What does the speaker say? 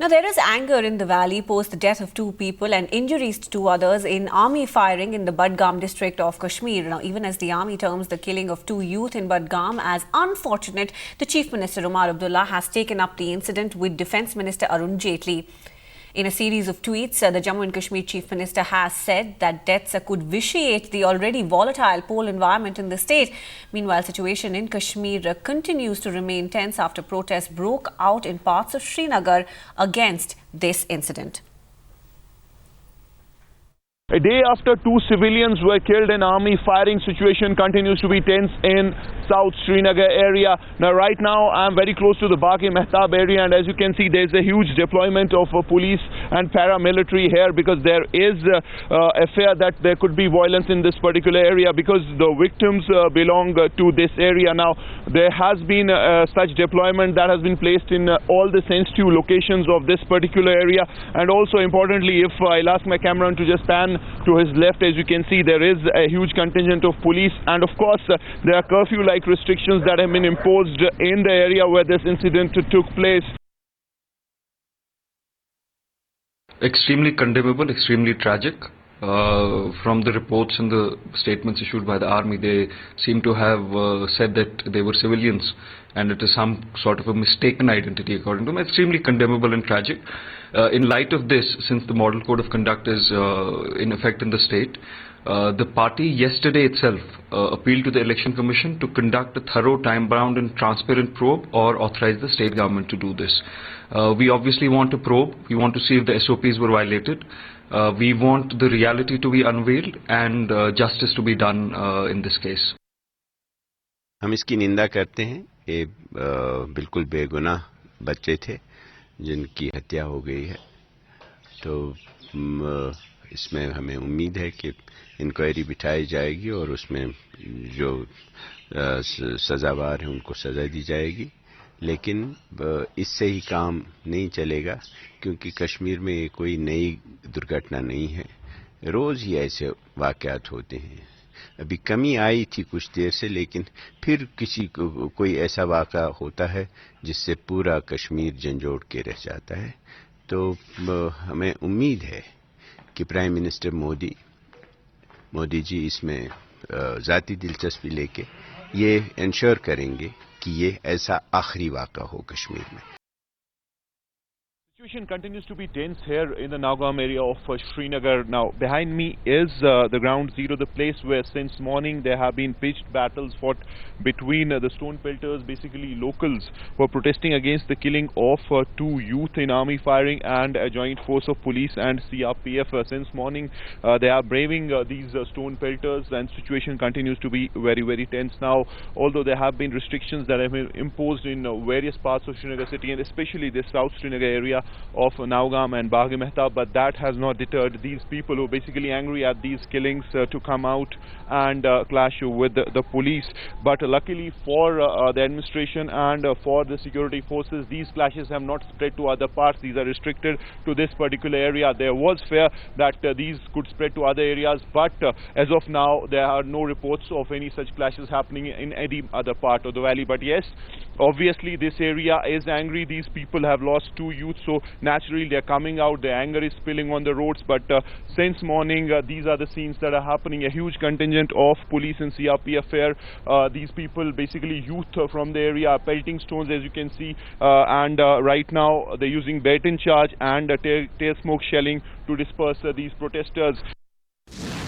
Now, there is anger in the valley post the death of 2 people and injuries to 2 others in army firing in the Budgam district of Kashmir. Now, even as the army terms the killing of 2 youth in Budgam as unfortunate, the Chief Minister Omar Abdullah has taken up the incident with Defence Minister Arun Jaitley. In a series of tweets, the Jammu and Kashmir Chief Minister has said that deaths could vitiate the already volatile poll environment in the state. Meanwhile, situation in Kashmir continues to remain tense after protests broke out in parts of Srinagar against this incident. A day after 2 civilians were killed, an army firing situation continues to be tense in South Srinagar area. Now, right now, I'm very close to the Bagh-e-Mehtab area, and as you can see, there's a huge deployment of police and paramilitary here because there is a fear that there could be violence in this particular area because the victims belong to this area. Now, there has been such deployment that has been placed in all the sensitive locations of this particular area, and also importantly, if I'll ask my cameraman to just pan to his left, as you can see, there is a huge contingent of police, and of course there are curfew-like restrictions that have been imposed in the area where this incident took place. Extremely condemnable, extremely tragic. From the reports and the statements issued by the army, they seem to have said that they were civilians and it is some sort of a mistaken identity according to them. Extremely condemnable and tragic. In light of this, since the Model Code of Conduct is in effect in the state, the party yesterday itself appealed to the Election Commission to conduct a thorough, time-bound and transparent probe or authorize the state government to do this. We obviously want a probe. We want to see if the SOPs were violated. We want the reality to be unveiled and justice to be done in this case. हम इसकी निंदा करते हैं। ये बिल्कुल बेगुनाह बच्चे थे जिनकी हत्या हो गई है, तो इसमें हमें उम्मीद है कि इंक्वायरी बिठाई जाएगी और उसमें जो सजावार हैं उनको सजा दी जाएगी। लेकिन इससे ही काम नहीं चलेगा क्योंकि कश्मीर में कोई नई दुर्घटना नहीं है, रोज़ ही ऐसे वाक़यात होते हैं। अभी कमी आई थी कुछ देर से, लेकिन फिर किसी को कोई ऐसा वाक़या होता है जिससे पूरा कश्मीर झंझोड़ के रह जाता है। तो हमें उम्मीद है कि प्राइम मिनिस्टर मोदी जी इसमें ज़ाती दिलचस्पी लेके ये इंश्योर करेंगे कि ये ऐसा आखिरी वाक़या हो कश्मीर में। The situation continues to be tense here in the Naugam area of Srinagar. Now, behind me is the ground zero, the place where since morning there have been pitched battles fought between the stone pelters, basically locals who are protesting against the killing of 2 youth in army firing and a joint force of police and CRPF. Since morning they are braving these stone pelters, and situation continues to be very, very tense now. Although there have been restrictions that have been imposed in various parts of Srinagar city and especially the South Srinagar area of Naugam and Bagh-e-Mehtab, but that has not deterred these people who are basically angry at these killings to come out and clash with the police. But luckily for the administration and for the security forces, these clashes have not spread to other parts. These are restricted to this particular area. There was fear that these could spread to other areas, but as of now there are no reports of any such clashes happening in any other part of the valley. But yes, obviously this area is angry. These people have lost 2 youths, so naturally they're coming out, their anger is spilling on the roads. But since morning these are the scenes that are happening. A huge contingent of police and CRPF here. These people, basically youth from the area, are pelting stones, as you can see, and right now they're using bait and charge and tear smoke shelling to disperse these protesters.